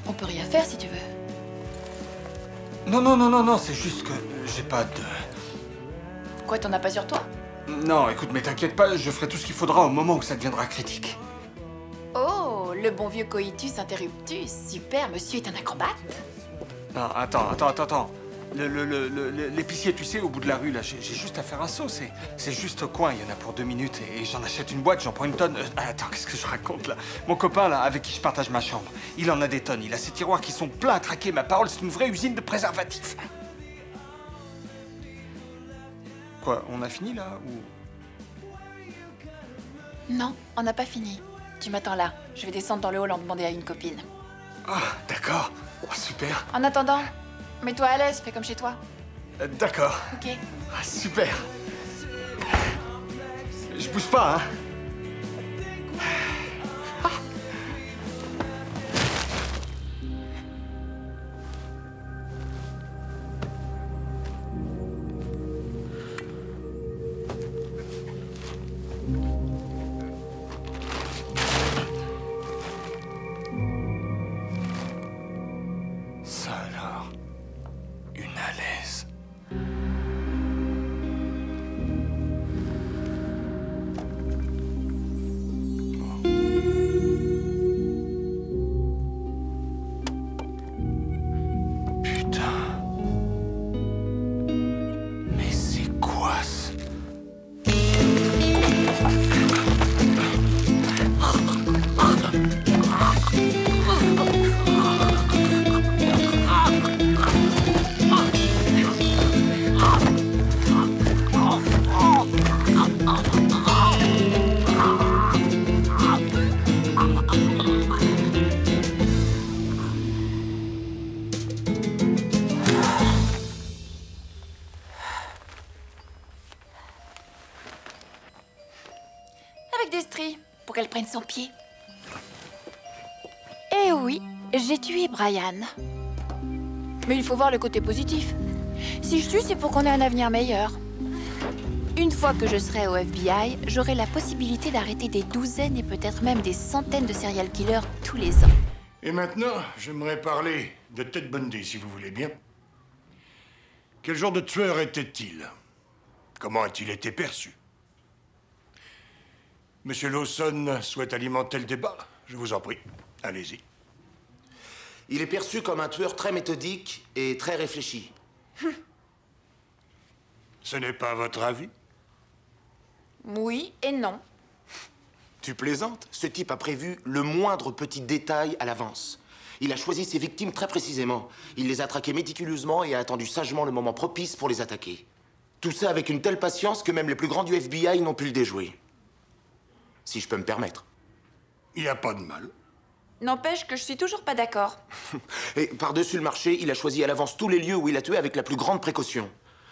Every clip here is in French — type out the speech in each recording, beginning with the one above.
On peut rien faire si tu veux. Non, c'est juste que j'ai pas de... Quoi, t'en as pas sur toi? Non, écoute, mais t'inquiète pas, je ferai tout ce qu'il faudra au moment où ça deviendra critique. Oh, le bon vieux coitus interruptus. Super, monsieur est un acrobate? Non, attends. L'épicier, tu sais, au bout de la rue, là, j'ai juste à faire un saut. C'est juste au coin, il y en a pour 2 minutes. Et j'en achète une boîte, j'en prends une tonne. Attends, qu'est-ce que je raconte, là? Mon copain, là, avec qui je partage ma chambre, il en a des tonnes. Il a ses tiroirs qui sont pleins à craquer. Ma parole, c'est une vraie usine de préservatifs. Quoi, on a fini, là, ou... Non, on n'a pas fini. Tu m'attends là. Je vais descendre dans le hall en demander à une copine. Ah, d'accord. Oh, super. En attendant, mets-toi à l'aise, fais comme chez toi. D'accord. Ok. Ah, super. Je bouge pas, hein. Ça alors, une à l'aise. Putain. Mais c'est quoi ça? Avec des stries, pour qu'elle prenne son pied. Eh oui, j'ai tué Brian. Mais il faut voir le côté positif. Si je tue, c'est pour qu'on ait un avenir meilleur. Une fois que je serai au FBI, j'aurai la possibilité d'arrêter des douzaines et peut-être même des centaines de serial killers tous les ans. Et maintenant, j'aimerais parler de Ted Bundy, si vous voulez bien. Quel genre de tueur était-il? Comment a-t-il été perçu? Monsieur Lawson souhaite alimenter le débat? Je vous en prie, allez-y. Il est perçu comme un tueur très méthodique et très réfléchi. Ce n'est pas votre avis? Oui et non. Tu plaisantes? Ce type a prévu le moindre petit détail à l'avance. Il a choisi ses victimes très précisément. Il les a traquées méticuleusement et a attendu sagement le moment propice pour les attaquer. Tout ça avec une telle patience que même les plus grands du FBI n'ont pu le déjouer. Si je peux me permettre. Il n'y a pas de mal. N'empêche que je suis toujours pas d'accord. Et par-dessus le marché, il a choisi à l'avance tous les lieux où il a tué avec la plus grande précaution.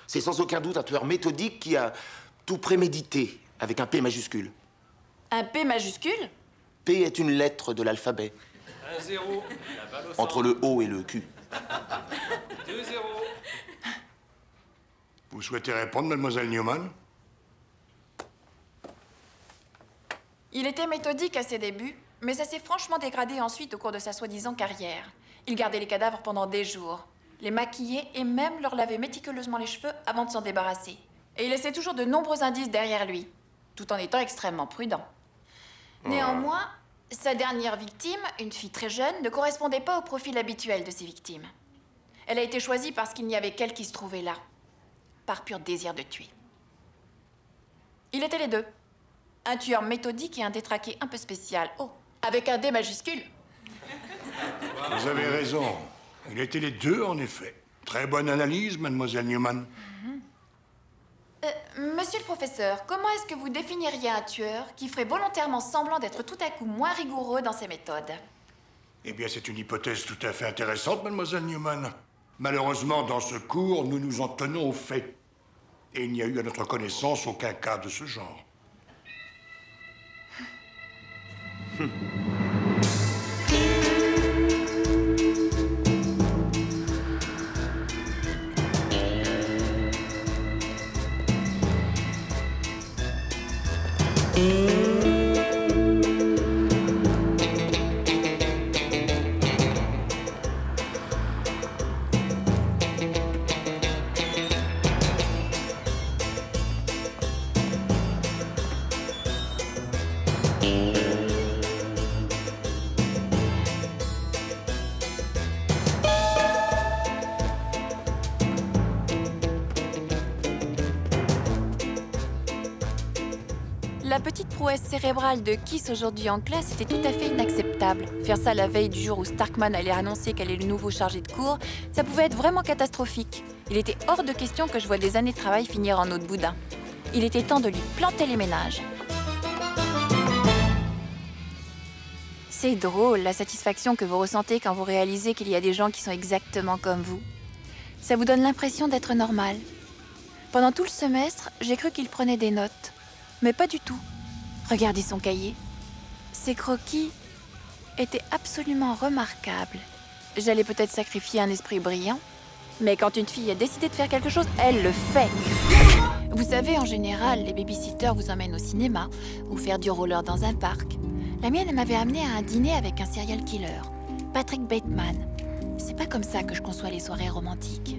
C'est sans aucun doute un tueur méthodique qui a tout prémédité, avec un P majuscule. Un P majuscule? P est une lettre de l'alphabet. 1-0. Entre le O et le Q. 2-0. Vous souhaitez répondre, mademoiselle Newman? Il était méthodique à ses débuts, mais ça s'est franchement dégradé ensuite au cours de sa soi-disant carrière. Il gardait les cadavres pendant des jours, les maquillait et même leur lavait méticuleusement les cheveux avant de s'en débarrasser. Et il laissait toujours de nombreux indices derrière lui, tout en étant extrêmement prudent. Néanmoins, sa dernière victime, une fille très jeune, ne correspondait pas au profil habituel de ses victimes. Elle a été choisie parce qu'il n'y avait qu'elle qui se trouvait là, par pur désir de tuer. Il était les deux. Un tueur méthodique et un détraqué un peu spécial. Oh, avec un D majuscule. Vous avez raison. Il était les deux, en effet. Très bonne analyse, mademoiselle Newman. Monsieur le professeur, comment est-ce que vous définiriez un tueur qui ferait volontairement semblant d'être tout à coup moins rigoureux dans ses méthodes? Eh bien, c'est une hypothèse tout à fait intéressante, mademoiselle Newman. Malheureusement, dans ce cours, nous nous en tenons aux faits. Et il n'y a eu à notre connaissance aucun cas de ce genre. La petite prouesse cérébrale de Kiss aujourd'hui en classe était tout à fait inacceptable. Faire ça la veille du jour où Starkman allait annoncer qu'elle est le nouveau chargé de cours, ça pouvait être vraiment catastrophique. Il était hors de question que je voie des années de travail finir en eau de boudin. Il était temps de lui planter les ménages. C'est drôle, la satisfaction que vous ressentez quand vous réalisez qu'il y a des gens qui sont exactement comme vous. Ça vous donne l'impression d'être normal. Pendant tout le semestre, j'ai cru qu'il prenait des notes. Mais pas du tout. Regardez son cahier. Ses croquis étaient absolument remarquables. J'allais peut-être sacrifier un esprit brillant, mais quand une fille a décidé de faire quelque chose, elle le fait. Vous savez, en général, les babysitters vous emmènent au cinéma ou faire du roller dans un parc. La mienne m'avait amenée à un dîner avec un serial killer, Patrick Bateman. C'est pas comme ça que je conçois les soirées romantiques.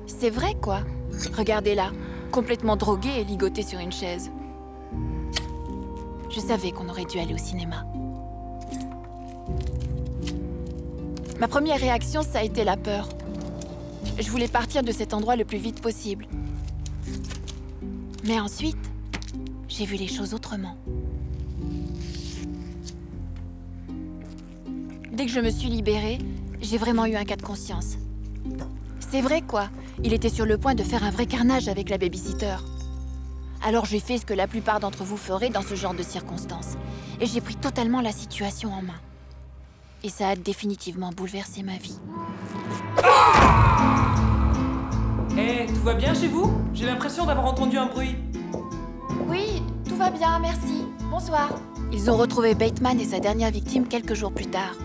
C'est vrai, quoi. Regardez-la, complètement droguée et ligotée sur une chaise. Je savais qu'on aurait dû aller au cinéma. Ma première réaction, ça a été la peur. Je voulais partir de cet endroit le plus vite possible. Mais ensuite, j'ai vu les choses autrement. Dès que je me suis libérée, j'ai vraiment eu un cas de conscience. C'est vrai, quoi. Il était sur le point de faire un vrai carnage avec la babysitter. Alors j'ai fait ce que la plupart d'entre vous feraient dans ce genre de circonstances. Et j'ai pris totalement la situation en main. Et ça a définitivement bouleversé ma vie. Eh, tout va bien chez vous? J'ai l'impression d'avoir entendu un bruit. Oui, tout va bien, merci. Bonsoir. Ils ont retrouvé Bateman et sa dernière victime quelques jours plus tard.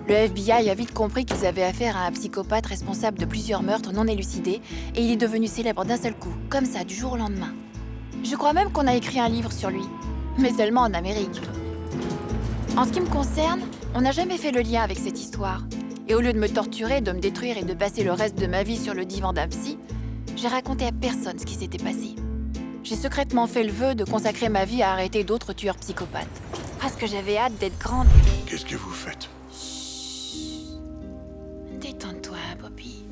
Le FBI a vite compris qu'ils avaient affaire à un psychopathe responsable de plusieurs meurtres non élucidés et il est devenu célèbre d'un seul coup, comme ça, du jour au lendemain. Je crois même qu'on a écrit un livre sur lui, mais seulement en Amérique. En ce qui me concerne, on n'a jamais fait le lien avec cette histoire. Et au lieu de me torturer, de me détruire et de passer le reste de ma vie sur le divan d'un psy, j'ai raconté à personne ce qui s'était passé. J'ai secrètement fait le vœu de consacrer ma vie à arrêter d'autres tueurs psychopathes. Parce que j'avais hâte d'être grande. Qu'est-ce que vous faites? Détends-toi, Bobby.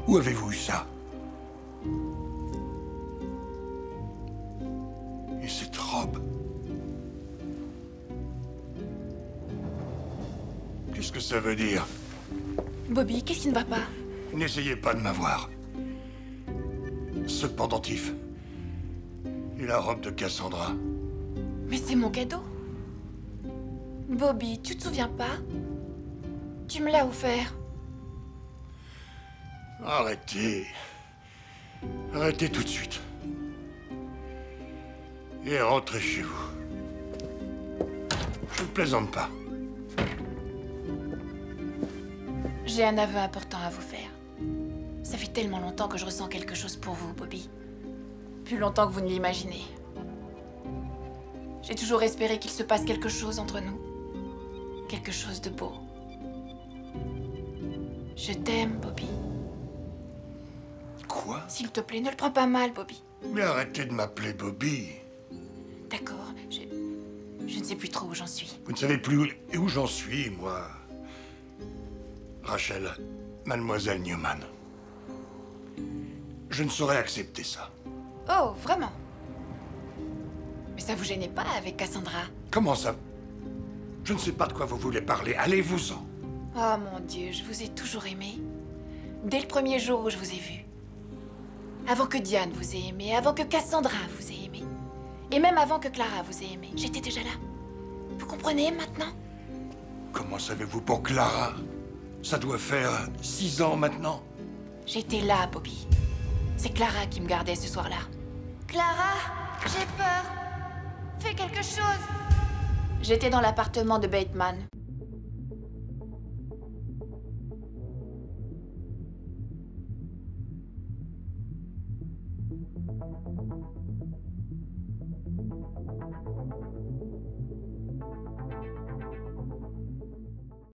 Où avez-vous eu ça? Et cette robe? Qu'est-ce que ça veut dire? Bobby, qu'est-ce qui ne va pas? N'essayez pas de m'avoir. Ce pendentif. Et la robe de Cassandra. Mais c'est mon cadeau. Bobby, tu te souviens pas? Tu me l'as offert. Arrêtez. Arrêtez tout de suite. Et rentrez chez vous. Je ne plaisante pas. J'ai un aveu important à vous faire. Ça fait tellement longtemps que je ressens quelque chose pour vous, Bobby. Plus longtemps que vous ne l'imaginez. J'ai toujours espéré qu'il se passe quelque chose entre nous. Quelque chose de beau. Je t'aime, Bobby. Quoi? S'il te plaît, ne le prends pas mal, Bobby. Mais arrêtez de m'appeler Bobby. D'accord, je ne sais plus trop où j'en suis. Vous ne savez plus où j'en suis, moi. Rachel, mademoiselle Newman. Je ne saurais accepter ça. Oh, vraiment? Mais ça vous gênait pas avec Cassandra? Comment ça? Je ne sais pas de quoi vous voulez parler. Allez-vous-en. Oh mon Dieu, je vous ai toujours aimé. Dès le premier jour où je vous ai vu. Avant que Diane vous ait aimé, avant que Cassandra vous ait aimé. Et même avant que Clara vous ait aimé. J'étais déjà là. Vous comprenez maintenant? Comment savez-vous pour Clara? Ça doit faire 6 ans maintenant. J'étais là, Bobby. C'est Clara qui me gardait ce soir-là. Clara, j'ai peur. Fais quelque chose. J'étais dans l'appartement de Bateman.